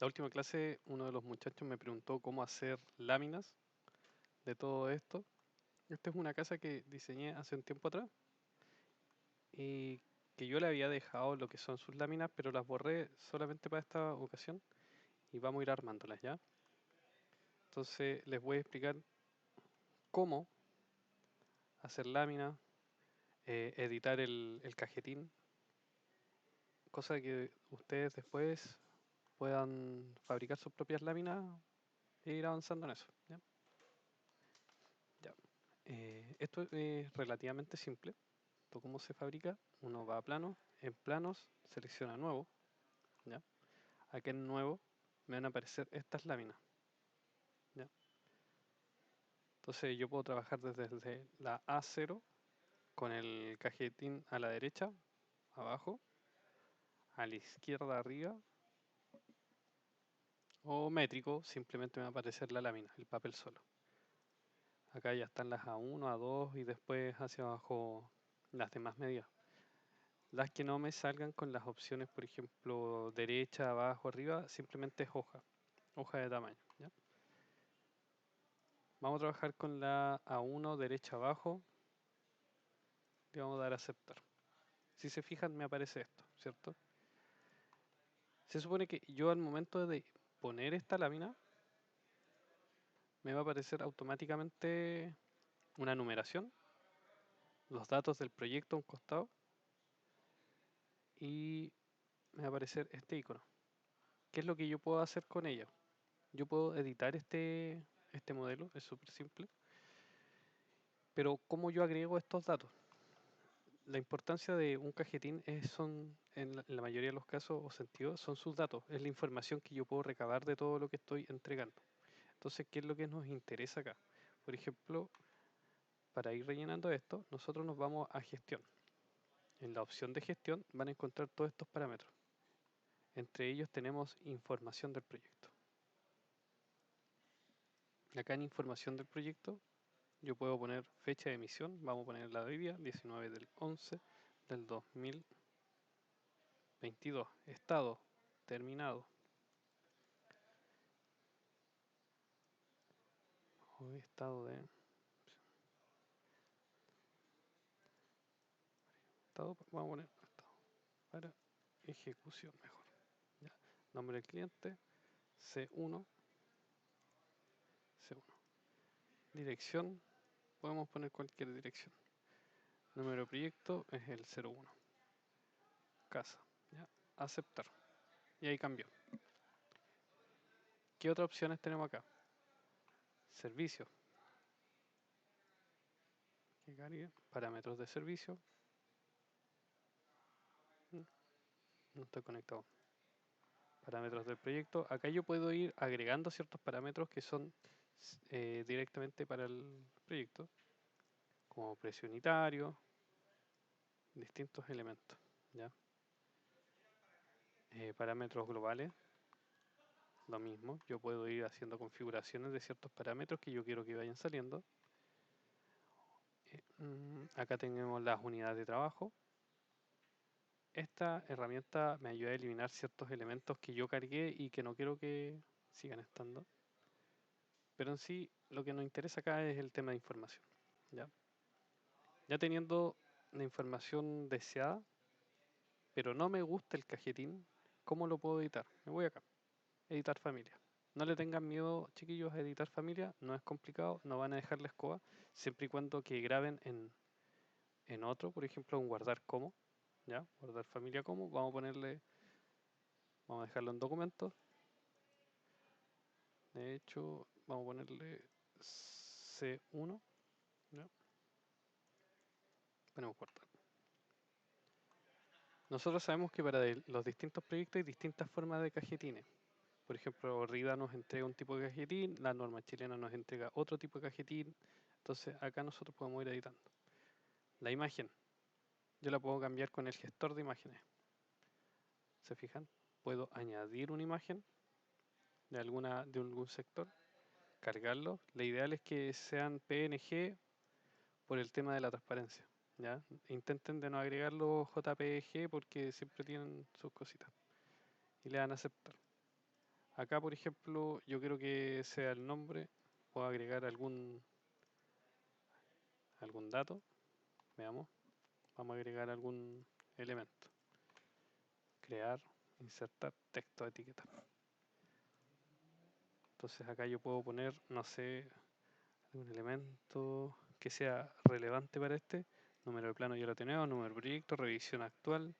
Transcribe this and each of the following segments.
La última clase uno de los muchachos me preguntó cómo hacer láminas de todo esto. Esta es una casa que diseñé hace un tiempo atrás y que yo le había dejado lo que son sus láminas, pero las borré solamente para esta ocasión y vamos a ir armándolas ya. Entonces les voy a explicar cómo hacer láminas, editar el cajetín, cosa que ustedes después puedan fabricar sus propias láminas e ir avanzando en eso. ¿Ya? Ya. Esto es relativamente simple. Esto cómo se fabrica, uno va a plano, en planos selecciona nuevo, ¿ya? Aquí en nuevo me van a aparecer estas láminas, ¿ya? Entonces yo puedo trabajar desde la A0 con el cajetín a la derecha, abajo, a la izquierda arriba, o métrico, simplemente me va a aparecer la lámina, el papel solo. Acá ya están las A1, A2 y después hacia abajo las demás medidas. Las que no me salgan con las opciones, por ejemplo, derecha, abajo, arriba, simplemente es hoja de tamaño, ¿ya? Vamos a trabajar con la A1, derecha, abajo, le vamos a dar a aceptar. Si se fijan, me aparece esto, ¿cierto? Se supone que yo al momento de poner esta lámina, me va a aparecer automáticamente una numeración, los datos del proyecto a un costado, y me va a aparecer este icono. ¿Qué es lo que yo puedo hacer con ella? Yo puedo editar este modelo, es súper simple, pero ¿cómo yo agrego estos datos? La importancia de un cajetín son, en la mayoría de los casos o sentidos, son sus datos, es la información que yo puedo recabar de todo lo que estoy entregando. Entonces, ¿qué es lo que nos interesa acá? Por ejemplo, para ir rellenando esto, nosotros nos vamos a gestión. En la opción de gestión van a encontrar todos estos parámetros. Entre ellos tenemos información del proyecto. Acá en información del proyecto yo puedo poner fecha de emisión, vamos a poner la de hoy día, 19 del 11 del 2022. Estado, terminado. Hoy estado de... Estado, vamos a poner estado para ejecución mejor. Ya. Nombre del cliente, C1, C1. Dirección, podemos poner cualquier dirección. Número de proyecto es el 01. Casa, ya. Aceptar. Y ahí cambió. ¿Qué otras opciones tenemos acá? Servicio. Que cargue. Parámetros de servicio. No estoy conectado. Parámetros del proyecto. Acá yo puedo ir agregando ciertos parámetros que son directamente para el proyecto, como precio unitario, distintos elementos, ¿ya? Parámetros globales, lo mismo. Yo puedo ir haciendo configuraciones de ciertos parámetros que yo quiero que vayan saliendo. Acá tenemos las unidades de trabajo. Esta herramienta me ayuda a eliminar ciertos elementos que yo cargué y que no quiero que sigan estando. Pero en sí, lo que nos interesa acá es el tema de información, ¿ya? Ya teniendo la información deseada, pero no me gusta el cajetín, ¿cómo lo puedo editar? Me voy acá, editar familia. No le tengan miedo, chiquillos, a editar familia, no es complicado, no van a dejar la escoba, siempre y cuando que graben en otro, por ejemplo, en guardar como, ¿ya? Guardar familia como, vamos a ponerle, vamos a dejarlo en documentos. De hecho, vamos a ponerle C1, ¿ya? Ponemos guardar. Nosotros sabemos que para los distintos proyectos hay distintas formas de cajetines. Por ejemplo, RIDA nos entrega un tipo de cajetín, la norma chilena nos entrega otro tipo de cajetín. Entonces acá nosotros podemos ir editando. La imagen, yo la puedo cambiar con el gestor de imágenes. ¿Se fijan? Puedo añadir una imagen de algún sector, cargarlo. La ideal es que sean PNG por el tema de la transparencia, ¿ya? Intenten de no agregar los JPG porque siempre tienen sus cositas. y le dan a aceptar. Acá, por ejemplo, yo quiero que sea el nombre, puedo agregar algún dato, veamos, vamos a agregar algún elemento, crear, insertar texto, etiqueta. Entonces acá yo puedo poner, no sé, algún elemento que sea relevante para este. Número de plano ya lo tenemos, número de proyecto, revisión actual,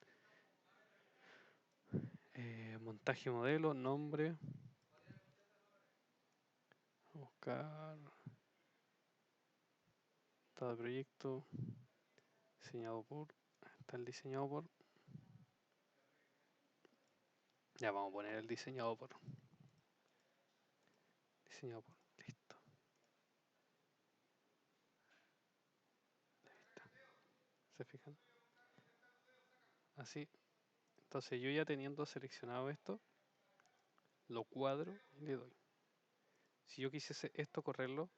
montaje modelo, nombre, buscar, estado de proyecto, diseñado por, está el diseñado por, ya vamos a poner el diseñado por, listo. ¿Se fijan? Así. Entonces yo ya teniendo seleccionado esto, lo cuadro y le doy. Si yo quisiese esto correrlo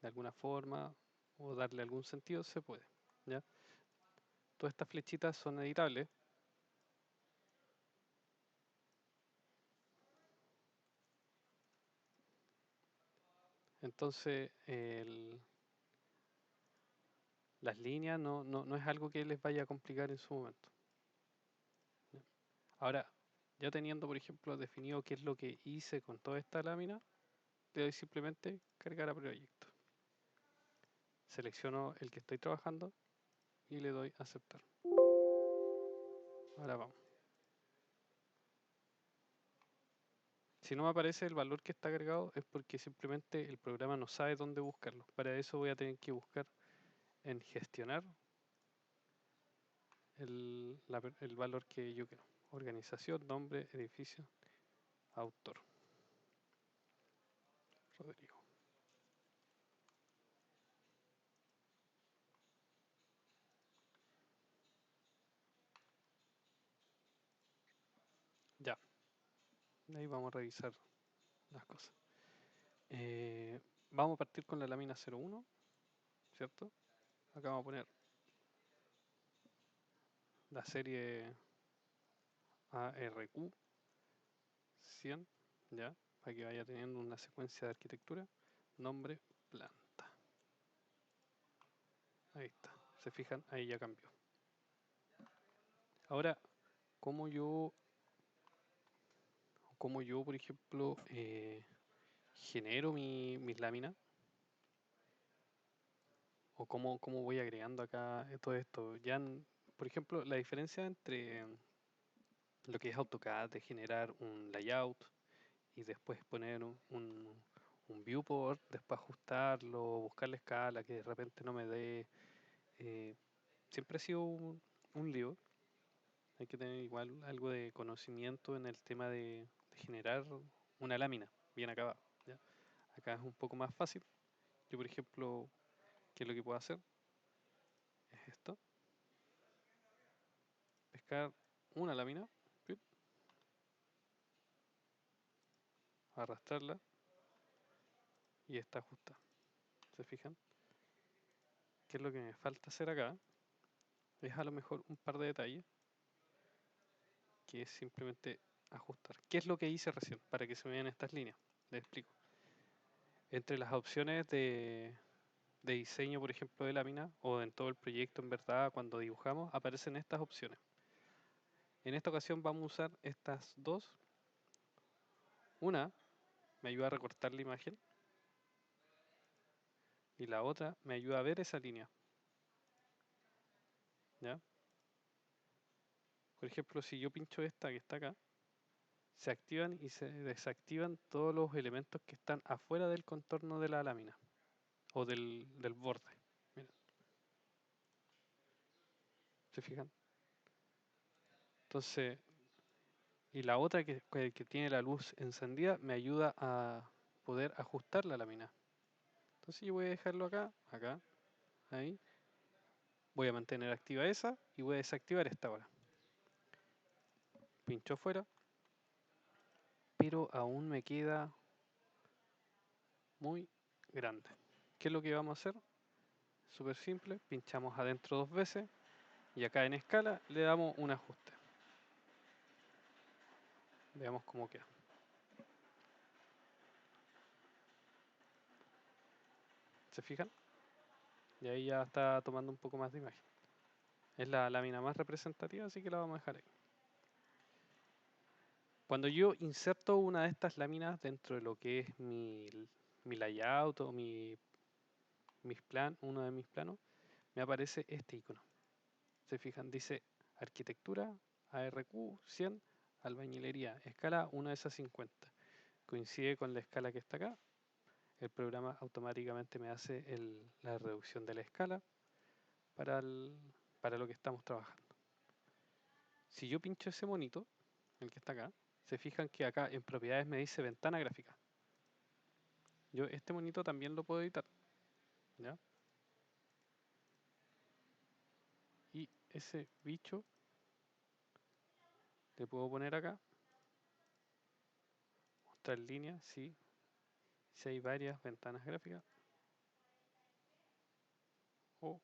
de alguna forma o darle algún sentido, se puede. ¿Ya? Todas estas flechitas son editables. Entonces las líneas no es algo que les vaya a complicar en su momento. ¿Ya? Ahora, ya teniendo, por ejemplo, definido qué es lo que hice con toda esta lámina, le doy simplemente cargar a proyecto. Selecciono el que estoy trabajando y le doy aceptar. Ahora vamos. Si no me aparece el valor que está agregado es porque simplemente el programa no sabe dónde buscarlo. Para eso voy a tener que buscar en gestionar el valor que yo quiero. Organización, nombre, edificio, autor. Rodrigo. Ya. Ahí vamos a revisar las cosas. Vamos a partir con la lámina 01, ¿cierto? Acá vamos a poner la serie ARQ 100, ya, para que vaya teniendo una secuencia de arquitectura. Nombre, planta. Ahí está. ¿Se fijan? Ahí ya cambió. Ahora, ¿cómo yo, por ejemplo, genero mis láminas? ¿O cómo voy agregando acá todo esto? Ya, por ejemplo, la diferencia entre lo que es AutoCAD de generar un layout y después poner un viewport, después ajustarlo, buscar la escala, que de repente no me dé. Siempre ha sido un lío. Hay que tener igual algo de conocimiento en el tema de generar una lámina bien acabada. ¿Ya? Acá es un poco más fácil. Yo, por ejemplo, ¿qué es lo que puedo hacer? Es esto. Pescar una lámina, arrastrarla y está justa. ¿Se fijan? ¿Qué es lo que me falta hacer acá? Es a lo mejor un par de detalles que es simplemente ajustar. ¿Qué es lo que hice recién? Para que se me vean estas líneas. Les explico. Entre las opciones de diseño, por ejemplo, de lámina, o en todo el proyecto, en verdad, cuando dibujamos, aparecen estas opciones. En esta ocasión vamos a usar estas dos. Una me ayuda a recortar la imagen y la otra me ayuda a ver esa línea. ¿Ya? Por ejemplo, si yo pincho esta que está acá, se activan y se desactivan todos los elementos que están afuera del contorno de la lámina o del borde. Miren, ¿se fijan? Entonces, y la otra que tiene la luz encendida me ayuda a poder ajustar la lámina. Entonces yo voy a dejarlo acá, ahí. Voy a mantener activa esa y voy a desactivar esta ahora. Pincho fuera, pero aún me queda muy grande. ¿Qué es lo que vamos a hacer? Súper simple, pinchamos adentro dos veces y acá en escala le damos un ajuste. Veamos cómo queda. ¿Se fijan? Y ahí ya está tomando un poco más de imagen. Es la lámina más representativa, así que la vamos a dejar ahí. Cuando yo inserto una de estas láminas dentro de lo que es mi layout o uno de mis planos, me aparece este icono. ¿Se fijan? Dice arquitectura, ARQ 100, albañilería, escala 1 de esas 50. Coincide con la escala que está acá. El programa automáticamente me hace la reducción de la escala para lo que estamos trabajando. Si yo pincho ese monito, el que está acá, se fijan que acá en propiedades me dice ventana gráfica. Yo este monito también lo puedo editar, ¿ya? Y ese bicho le puedo poner acá, mostrar líneas, sí. Si hay varias ventanas gráficas, o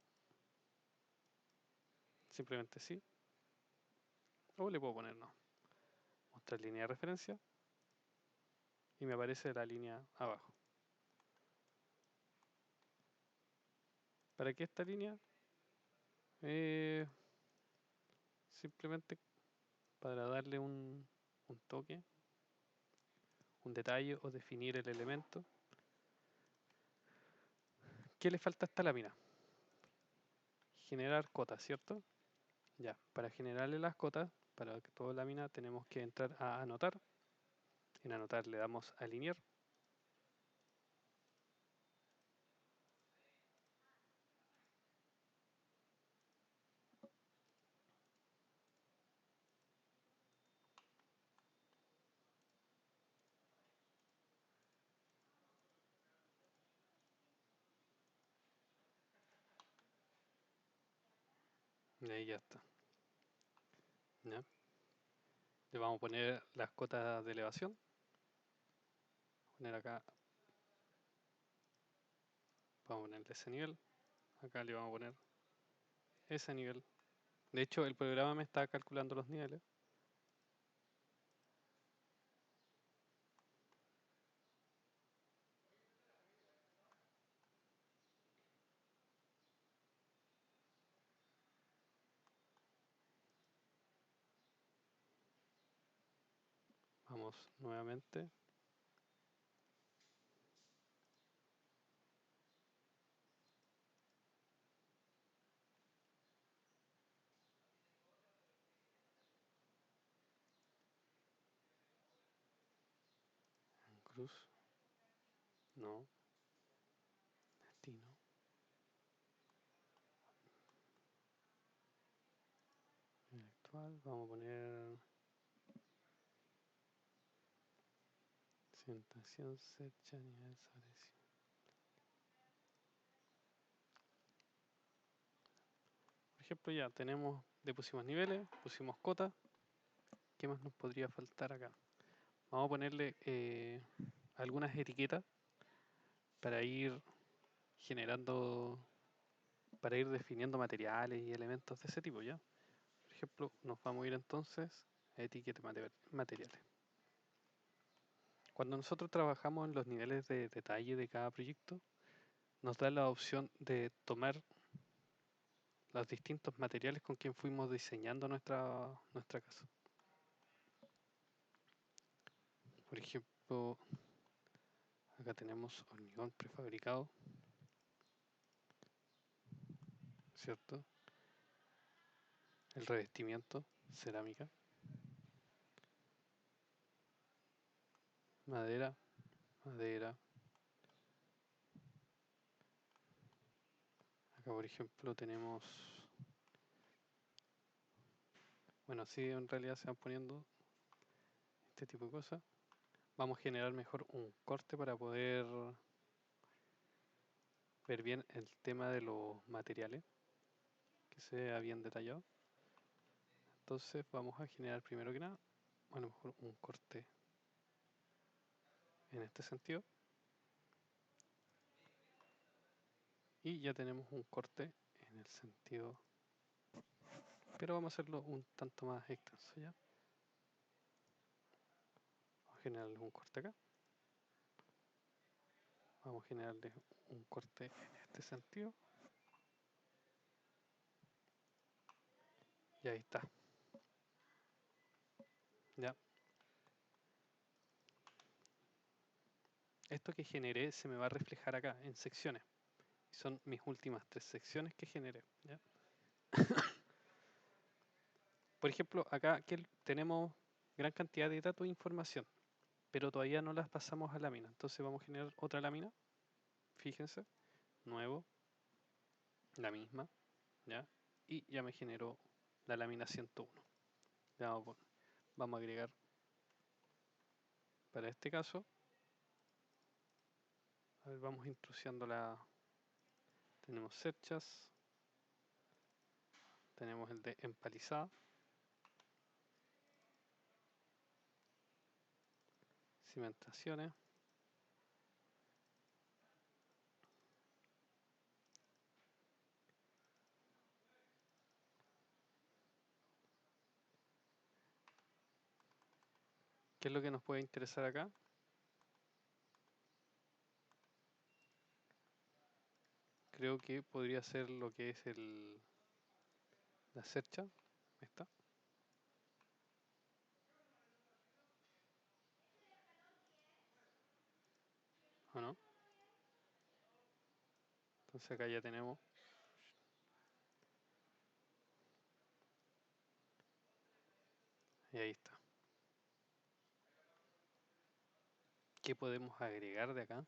simplemente sí, o le puedo poner no. Mostrar línea de referencia y me aparece la línea abajo. ¿Para qué esta línea? Simplemente para darle un toque, un detalle o definir el elemento. ¿Qué le falta a esta lámina? Generar cotas, ¿cierto? Ya, para generarle las cotas, para que toda lámina tenemos que entrar a anotar. En anotar le damos a alinear. Y ahí ya está. ¿Ya? Le vamos a poner las cotas de elevación. Poner acá. Vamos a ponerle ese nivel. Acá le vamos a poner ese nivel. De hecho, el programa me está calculando los niveles. Vamos nuevamente. Cruz. No. Destino. Actual. Vamos a poner presentación secha nivel sobre sí. Por ejemplo, ya tenemos, le pusimos niveles, pusimos cotas. ¿Qué más nos podría faltar acá? Vamos a ponerle algunas etiquetas para ir generando, para ir definiendo materiales y elementos de ese tipo, ¿ya? Por ejemplo, nos vamos a ir entonces a etiqueta materiales. Cuando nosotros trabajamos en los niveles de detalle de cada proyecto, nos da la opción de tomar los distintos materiales con quien fuimos diseñando nuestra casa. Por ejemplo, acá tenemos hormigón prefabricado, ¿cierto? El revestimiento, cerámica, madera, madera. Acá, por ejemplo, tenemos, bueno, sí, en realidad se van poniendo este tipo de cosas. Vamos a generar mejor un corte para poder ver bien el tema de los materiales, que sea bien detallado. Entonces vamos a generar primero que nada, a lo mejor un corte en este sentido. Y ya tenemos un corte en el sentido, pero vamos a hacerlo un tanto más extenso ya. a generarles un corte acá. Vamos a generarles un corte en este sentido. Y ahí está. Ya. Esto que generé se me va a reflejar acá en secciones. Son mis últimas 3 secciones que generé. ¿Ya? Por ejemplo, acá que tenemos gran cantidad de datos e información, pero todavía no las pasamos a lámina. Entonces vamos a generar otra lámina. Fíjense, nuevo, la misma, ¿ya? Y ya me generó la lámina 101. Ya vamos a agregar para este caso. A ver, vamos introduciendo la. Tenemos cerchas, tenemos el de empalizada, cimentaciones, ¿qué es lo que nos puede interesar acá? Creo que podría ser lo que es la cercha. Ahí está. ¿O no? Entonces acá ya tenemos. Y ahí está. ¿Qué podemos agregar de acá?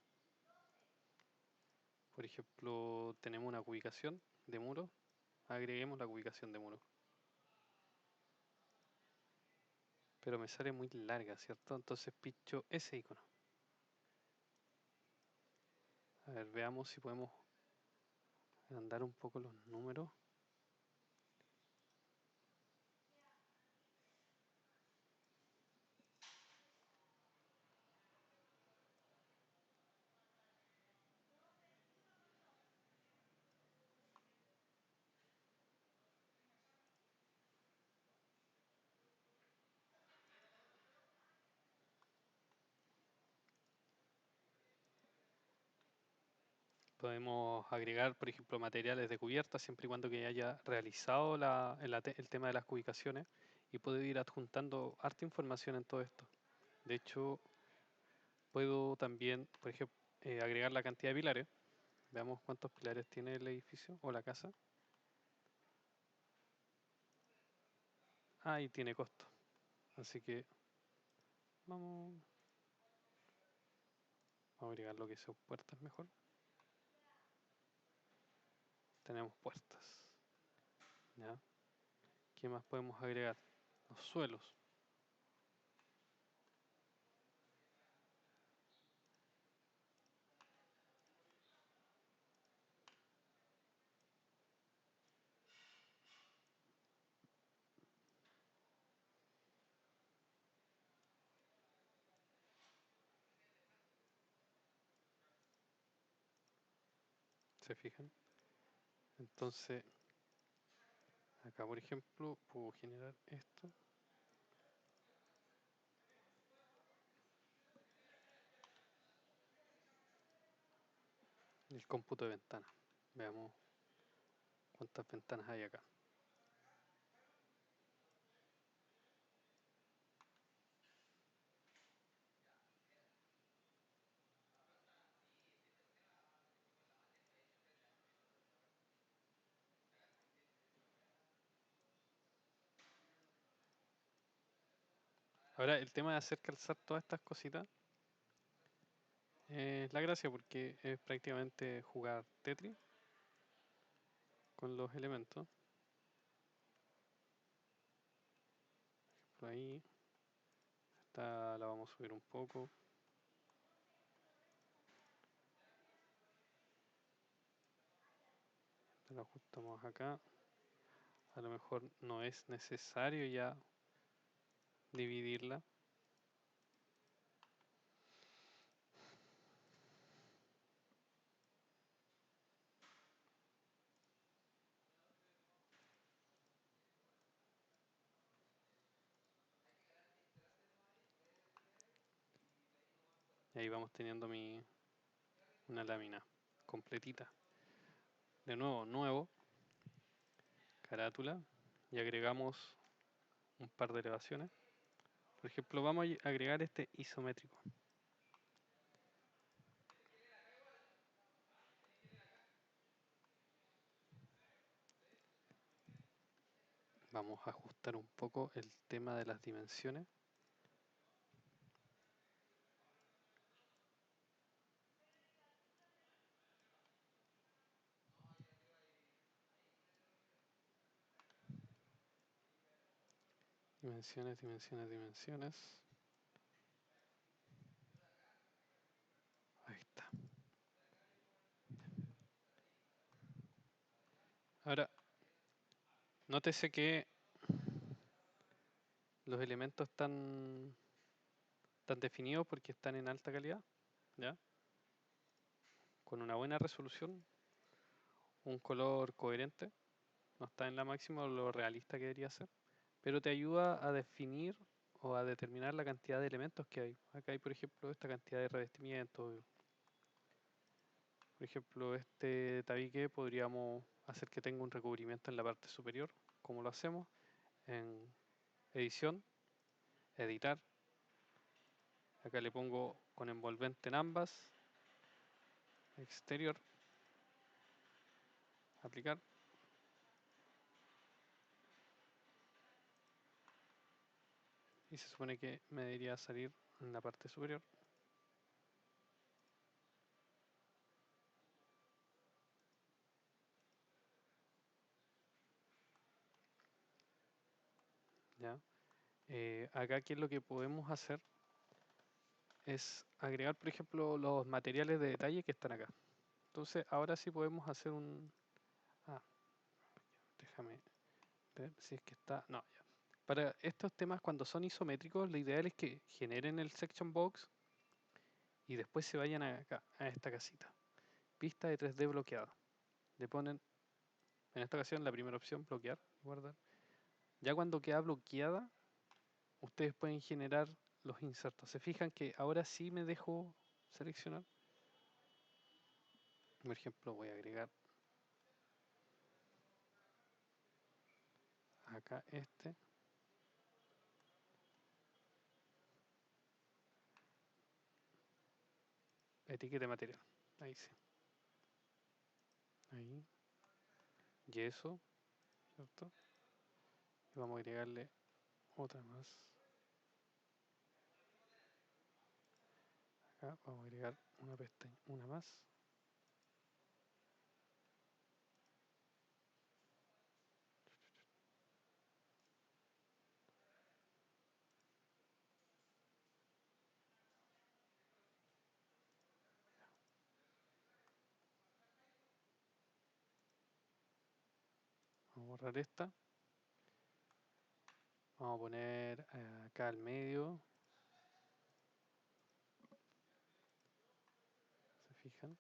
Por ejemplo, tenemos una ubicación de muro. Agreguemos la ubicación de muro. Pero me sale muy larga, ¿cierto? Entonces picho ese icono. A ver, veamos si podemos agrandar un poco los números. Podemos agregar, por ejemplo, materiales de cubierta siempre y cuando que haya realizado el tema de las ubicaciones y puedo ir adjuntando harta información en todo esto. De hecho, puedo también, por ejemplo, agregar la cantidad de pilares. Veamos cuántos pilares tiene el edificio o la casa. Ah, y tiene costo. Así que vamos a agregar lo que son puertas mejor. Tenemos puertas. ¿Ya? ¿Qué más podemos agregar? Los suelos. ¿Se fijan? Entonces, acá por ejemplo, puedo generar esto. El cómputo de ventanas. Veamos cuántas ventanas hay acá. Ahora, el tema de hacer calzar todas estas cositas es la gracia porque es prácticamente jugar Tetris con los elementos. Por ahí, esta la vamos a subir un poco. Esta la ajustamos acá. A lo mejor no es necesario ya dividirla. Y ahí vamos teniendo una lámina completita. De nuevo, nuevo, carátula, y agregamos un par de elevaciones. Por ejemplo, vamos a agregar este isométrico. Vamos a ajustar un poco el tema de las dimensiones. Dimensiones, dimensiones, dimensiones. Ahí está. Ahora, nótese que los elementos están definidos porque están en alta calidad, ¿ya? Con una buena resolución, un color coherente, no está en la máxima o lo realista que debería ser, pero te ayuda a definir o a determinar la cantidad de elementos que hay. Acá hay, por ejemplo, esta cantidad de revestimientos. Por ejemplo, este tabique podríamos hacer que tenga un recubrimiento en la parte superior. ¿Cómo lo hacemos? En edición, editar. Acá le pongo con envolvente en ambas, exterior, aplicar. Y se supone que me debería salir en la parte superior. ¿Ya? Acá, ¿qué es lo que podemos hacer? Es agregar, por ejemplo, los materiales de detalle que están acá. Entonces, ahora sí podemos hacer un... Ah, déjame ver si es que está... No, ya. Para estos temas, cuando son isométricos, lo ideal es que generen el section box y después se vayan acá, a esta casita. Pista de 3D bloqueada. Le ponen, en esta ocasión, la primera opción, bloquear, guardar. Ya cuando queda bloqueada, ustedes pueden generar los insertos. Se fijan que ahora sí me dejo seleccionar. Por ejemplo, voy a agregar acá este. Etiqueta de material. Ahí sí. Ahí. Yeso. ¿Cierto? Y vamos a agregarle otra más. Acá vamos a agregar una pestaña, una más. Vamos a borrar esta. Vamos a poner acá al medio. ¿Se fijan?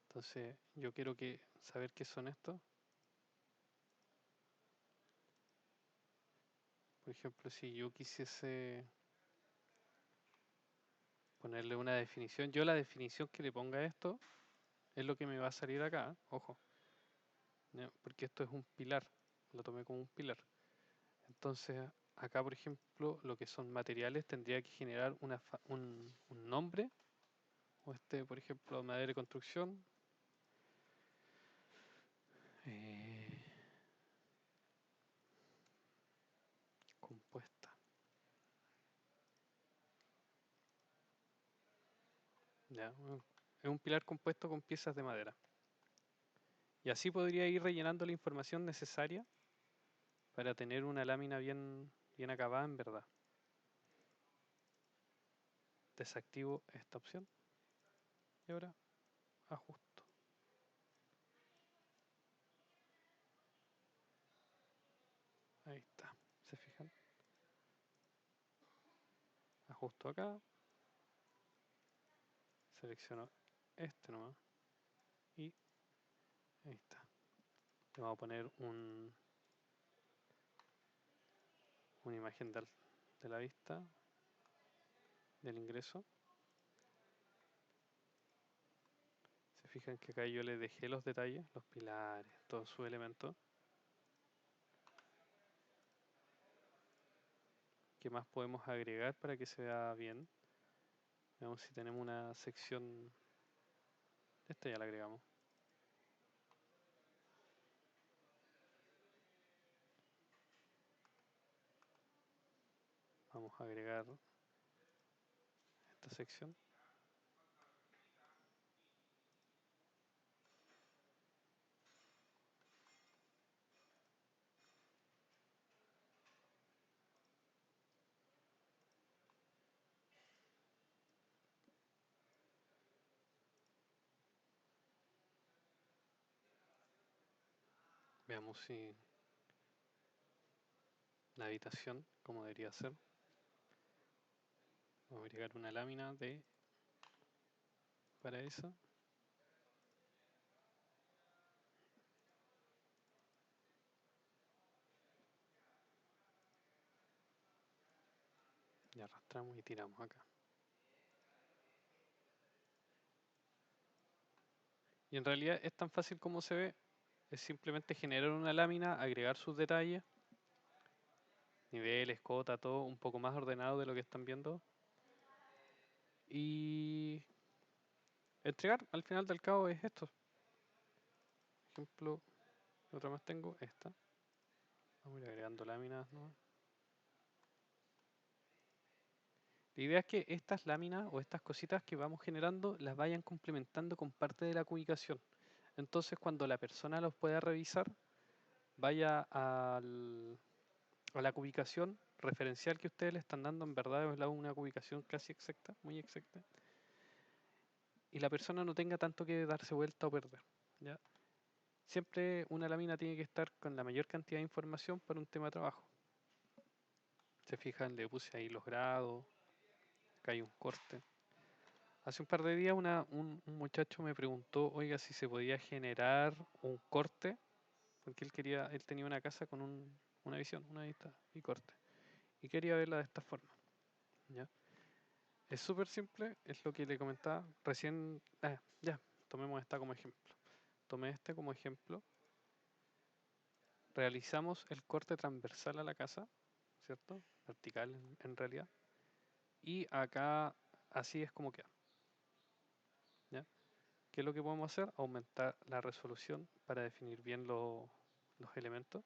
Entonces yo quiero saber qué son estos. Por ejemplo, si yo quisiese ponerle una definición, yo la definición que le ponga a esto es lo que me va a salir acá, ojo, ¿ya? Porque esto es un pilar, lo tomé como un pilar. Entonces, acá por ejemplo, lo que son materiales tendría que generar un nombre, o por ejemplo, madera de construcción. Compuesta. Ya, es un pilar compuesto con piezas de madera. Y así podría ir rellenando la información necesaria para tener una lámina bien acabada en verdad. Desactivo esta opción y ahora ajusto. Ahí está, ¿se fijan? Ajusto acá, selecciono este nomás y ahí está. Le vamos a poner una imagen de la vista del ingreso. fijan que acá yo le dejé los detalles, los pilares, todos sus elementos. ¿Qué más podemos agregar para que se vea bien? Veamos si tenemos una sección. Esta ya la agregamos. Vamos a agregar esta sección. Veamos si la habitación, como debería ser. Vamos a agregar una lámina para eso. Y arrastramos y tiramos acá. Y en realidad es tan fácil como se ve. Es simplemente generar una lámina, agregar sus detalles, niveles, cota, todo un poco más ordenado de lo que están viendo. Y entregar, al final del cabo, es esto. Por ejemplo, otra más tengo, esta. Vamos a ir agregando láminas, ¿no? La idea es que estas láminas o estas cositas que vamos generando las vayan complementando con parte de la cubicación. Entonces, cuando la persona los pueda revisar, vaya a la cubicación referencial que ustedes le están dando, en verdad es una cubicación casi exacta, muy exacta, y la persona no tenga tanto que darse vuelta o perder. ¿Ya? Siempre una lámina tiene que estar con la mayor cantidad de información para un tema de trabajo. Se fijan, le puse ahí los grados, acá hay un corte. Hace un par de días un muchacho me preguntó, oiga, si se podía generar un corte, porque él tenía una casa con una visión, una vista y corte, y quería verla de esta forma. ¿Ya? Es súper simple, es lo que le comentaba recién. Ya, tomemos esta como ejemplo. Tomé este como ejemplo. Realizamos el corte transversal a la casa, ¿cierto? Vertical en realidad. Y acá así es como queda. ¿Ya? ¿Qué es lo que podemos hacer? Aumentar la resolución para definir bien los elementos.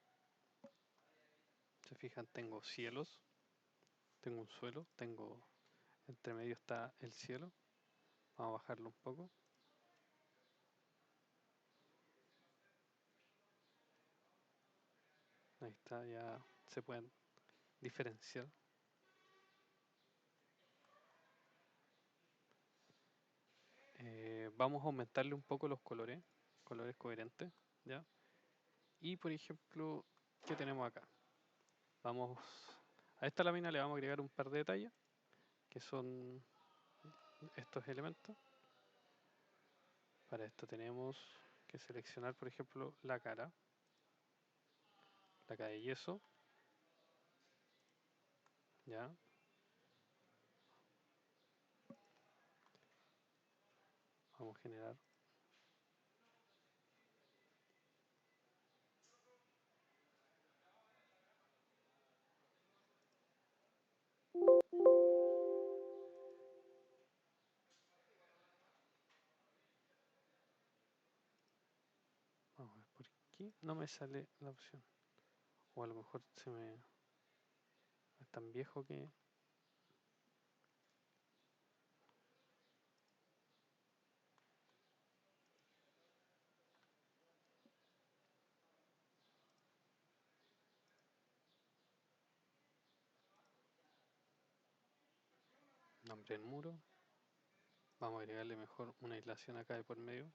Se fijan, tengo cielos, tengo un suelo, tengo entre medio está el cielo. Vamos a bajarlo un poco. Ahí está, ya se pueden diferenciar. Vamos a aumentarle un poco los colores coherentes, ¿ya? Y por ejemplo, ¿qué tenemos acá? Vamos a esta lámina le vamos a agregar un par de detalles, que son estos elementos. Para esto tenemos que seleccionar, por ejemplo, la cara de yeso, ¿ya? Vamos a generar vamos a ver por aquí, no me sale la opción, o a lo mejor es tan viejo que nombre en muro. Vamos a agregarle mejor una aislación acá de por medio.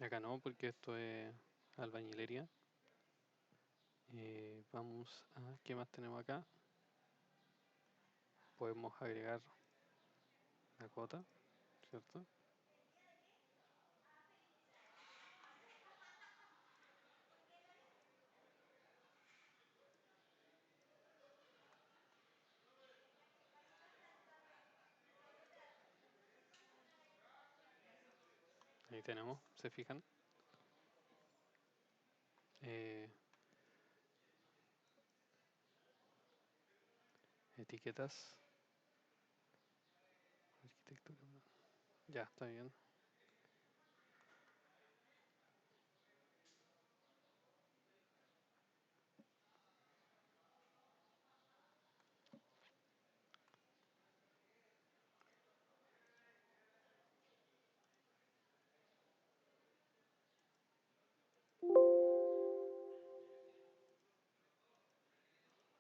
Acá no, porque esto es albañilería. Vamos a, ¿qué más tenemos acá? Podemos agregar la cota, ¿cierto? Ahí tenemos, ¿se fijan? Eh, etiquetas, arquitectura. Ya, está bien.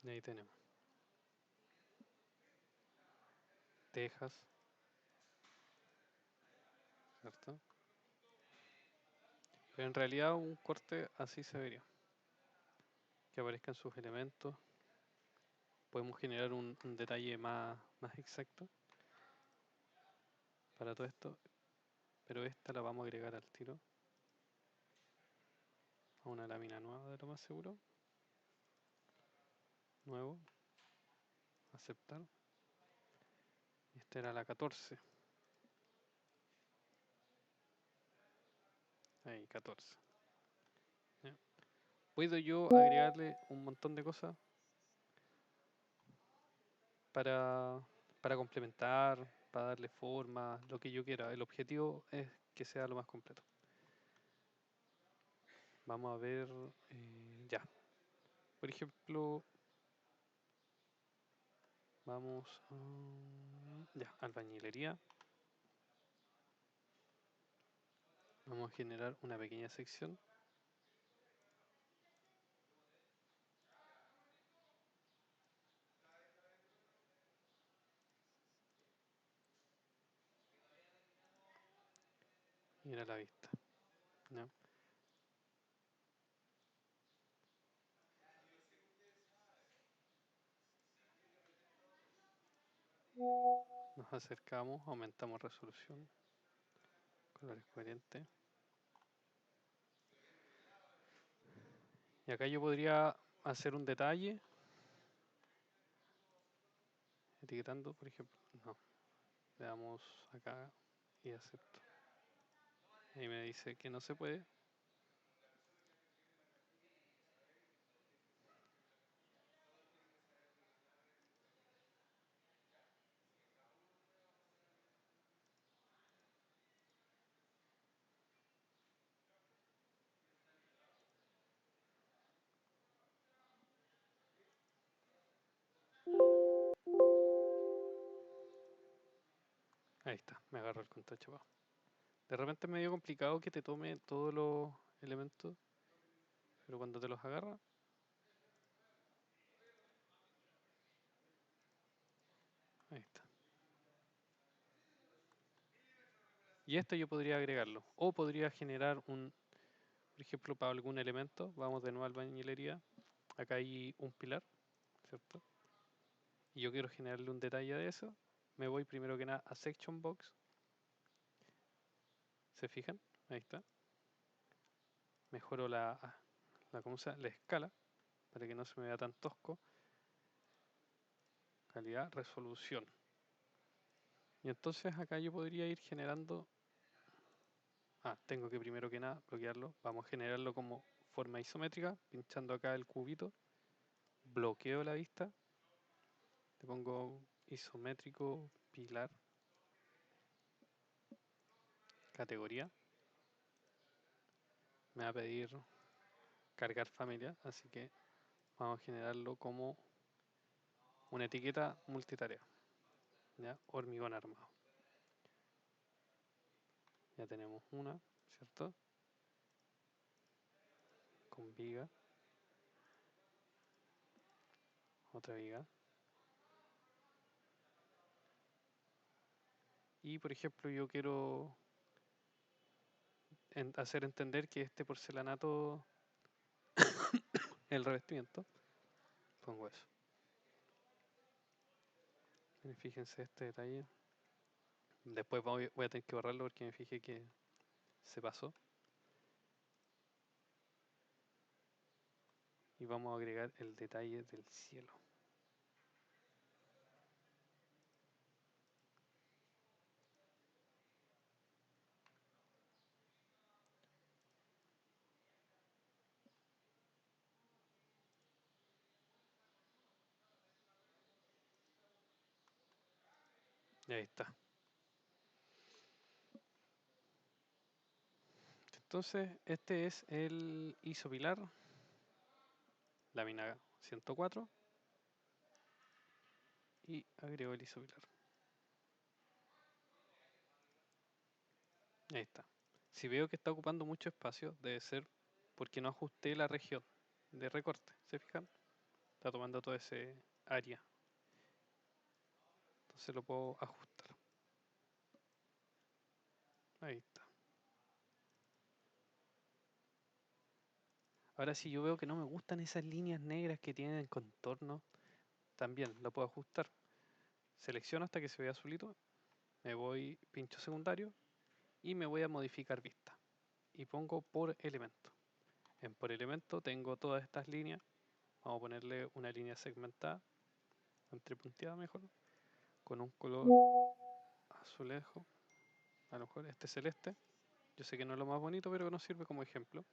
Y ahí tenemos. Tejas, ¿cierto? Pero en realidad un corte así se vería. Que aparezcan sus elementos. Podemos generar un detalle más exacto para todo esto. Pero esta la vamos a agregar al tiro. A una lámina nueva de lo más seguro. Nuevo. Aceptar. Esta era la 14. Ahí, 14. ¿Ya? Puedo yo agregarle un montón de cosas para, para complementar, para darle forma, lo que yo quiera. El objetivo es que sea lo más completo. Vamos a ver, ya. Por ejemplo, vamos ya, albañilería. Vamos a generar una pequeña sección. Y a la vista. ¿Ya? Nos acercamos, aumentamos resolución. Colores coherentes. Y acá yo podría hacer un detalle. Etiquetando, por ejemplo. No. Le damos acá y acepto. Ahí me dice que no se puede. Ahí está, me agarro el control chapado. De repente es medio complicado que te tome todos los elementos, pero cuando te los agarra, ahí está. Y esto yo podría agregarlo. O podría generar un, por ejemplo, para algún elemento, vamos de nuevo a albañilería. Acá hay un pilar, ¿cierto? Y yo quiero generarle un detalle de eso. Me voy primero que nada a Section Box. ¿Se fijan? Ahí está. Mejoro ¿cómo se llama? La escala para que no se me vea tan tosco. Calidad, resolución. Y entonces acá yo podría ir generando. Tengo que primero que nada bloquearlo. Vamos a generarlo como forma isométrica, pinchando acá el cubito. Bloqueo la vista. Le pongo isométrico, pilar, categoría. Me va a pedir cargar familia, así que vamos a generarlo como una etiqueta multitarea. ¿Ya? Hormigón armado. Ya tenemos una, ¿cierto? Con viga. Otra viga. Y por ejemplo yo quiero hacer entender que este porcelanato el revestimiento, pongo eso. Y fíjense este detalle. Después voy a tener que borrarlo porque me fijé que se pasó. Y vamos a agregar el detalle del cielo. Y ahí está. Entonces, este es el isopilar, lámina 104, y agrego el isopilar. Ahí está. Si veo que está ocupando mucho espacio, debe ser porque no ajusté la región de recorte. ¿Se fijan? Está tomando toda ese área. Entonces lo puedo ajustar. Ahí está. Ahora si yo veo que no me gustan esas líneas negras que tienen contorno, también lo puedo ajustar. Selecciono hasta que se vea azulito, me voy pincho secundario y me voy a modificar vista. Y pongo por elemento. En por elemento tengo todas estas líneas. Vamos a ponerle una línea segmentada, entrepunteada mejor, con un color azulejo, a lo mejor este celeste. Yo sé que no es lo más bonito, pero nos sirve como ejemplo.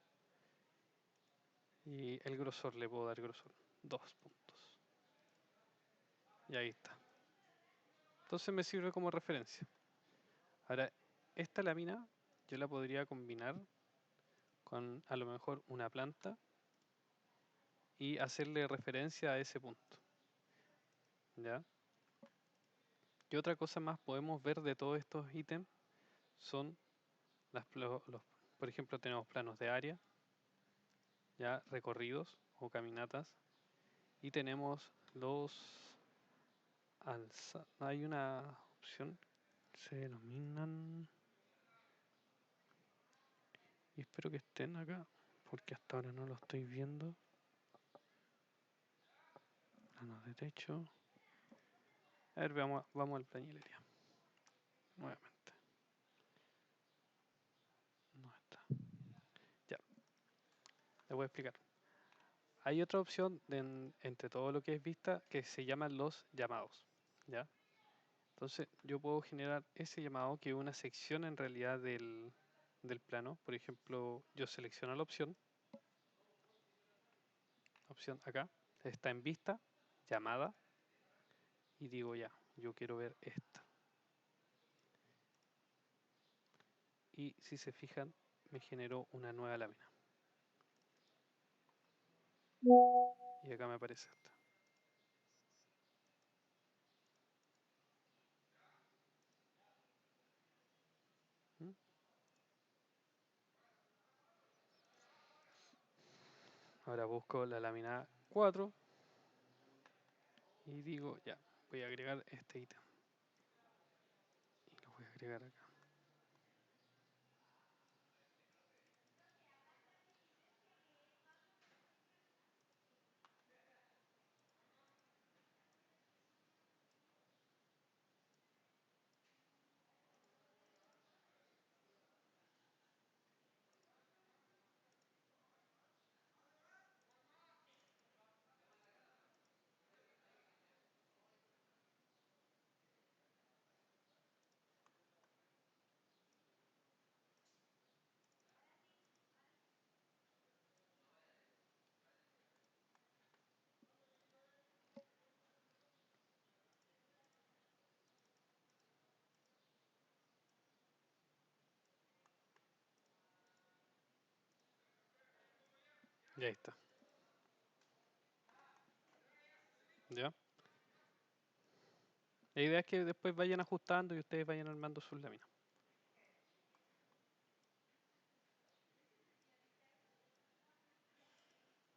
Y el grosor, le puedo dar grosor, 2 puntos. Y ahí está. Entonces me sirve como referencia. Ahora, esta lámina yo la podría combinar con a lo mejor una planta y hacerle referencia a ese punto. ¿Ya? Y otra cosa más podemos ver de todos estos ítems son por ejemplo, tenemos planos de área, ya recorridos o caminatas, y tenemos los hay una opción que se denominan, y espero que estén acá porque hasta ahora no lo estoy viendo. Planos de techo. A ver, vamos al plañilería nuevamente. No está. Ya, le voy a explicar. Hay otra opción entre todo lo que es vista que se llaman los llamados. ¿Ya? Entonces yo puedo generar ese llamado que es una sección en realidad del plano. Por ejemplo, yo selecciono la opción acá, está en vista, llamada, y digo ya, yo quiero ver esta. Y si se fijan, me generó una nueva lámina. Y acá me aparece esta. ¿Mm? Ahora busco la lámina 4 y digo ya, voy a agregar este ítem. Y lo voy a agregar acá. Y ahí está. ¿Ya? La idea es que después vayan ajustando y ustedes vayan armando sus láminas.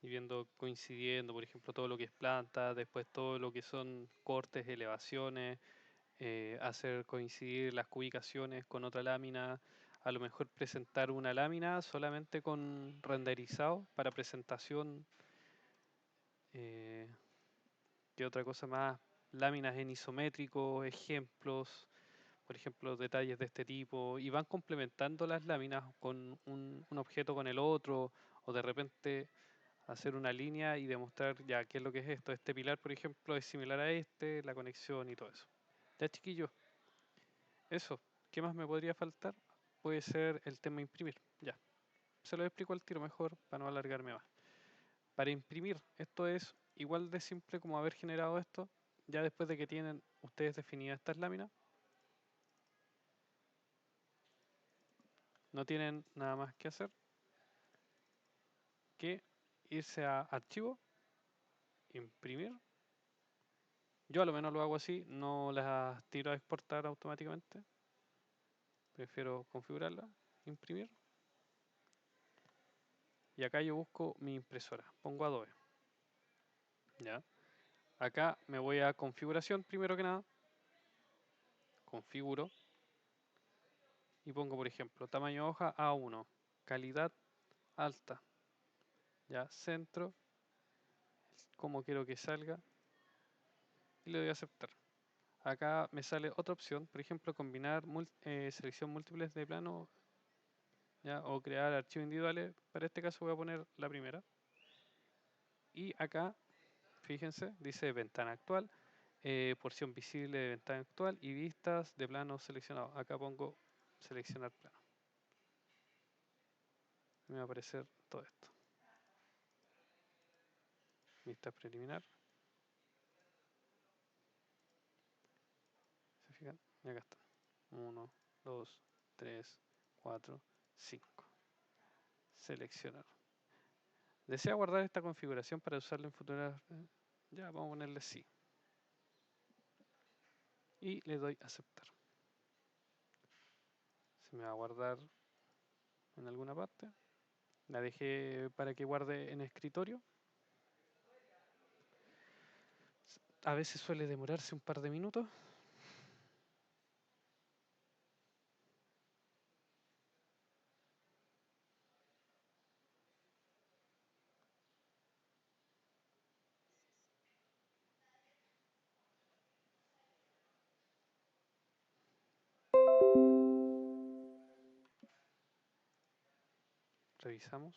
Y viendo, coincidiendo, por ejemplo, todo lo que es planta, después todo lo que son cortes, elevaciones, hacer coincidir las cubicaciones con otra lámina, a lo mejor presentar una lámina solamente con renderizado para presentación ¿Qué otra cosa más? Láminas en isométrico, ejemplos, por ejemplo, detalles de este tipo, y van complementando las láminas con un objeto con el otro, o de repente hacer una línea y demostrar ya qué es lo que es esto. Este pilar, por ejemplo, es similar a este, la conexión y todo eso. Ya, chiquillos, eso. ¿Qué más me podría faltar? Puede ser el tema imprimir. Ya, se lo explico al tiro mejor para no alargarme más. Para imprimir, esto es igual de simple como haber generado esto, ya después de que tienen ustedes definidas estas láminas. No tienen nada más que hacer que irse a archivo, imprimir. Yo a lo menos lo hago así, no las tiro a exportar automáticamente. Prefiero configurarla, imprimir. Y acá yo busco mi impresora, pongo Adobe. ¿Ya? Acá me voy a configuración primero que nada. Configuro. Y pongo, por ejemplo, tamaño hoja A1, calidad alta. Ya, centro, como quiero que salga. Y le doy a aceptar. Acá me sale otra opción, por ejemplo, combinar selección múltiples de plano, ¿ya? O crear archivos individuales. Para este caso voy a poner la primera. Y acá, fíjense, dice ventana actual, porción visible de ventana actual y vistas de plano seleccionado. Acá pongo seleccionar plano. Me va a aparecer todo esto. Vista preliminar. ¿Se fijan? Y acá están. 1, 2, 3, 4, 5. Seleccionar. ¿Desea guardar esta configuración para usarla en futuras? Ya, vamos a ponerle sí. Y le doy aceptar. Se me va a guardar en alguna parte. La dejé para que guarde en escritorio. A veces suele demorarse un par de minutos. Revisamos.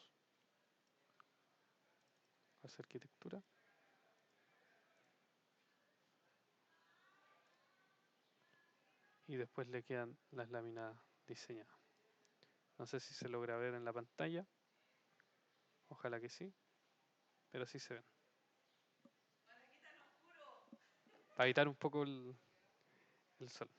Hacer arquitectura. Y después le quedan las láminas diseñadas. No sé si se logra ver en la pantalla. Ojalá que sí. Pero sí se ven. Para evitar un poco el sol.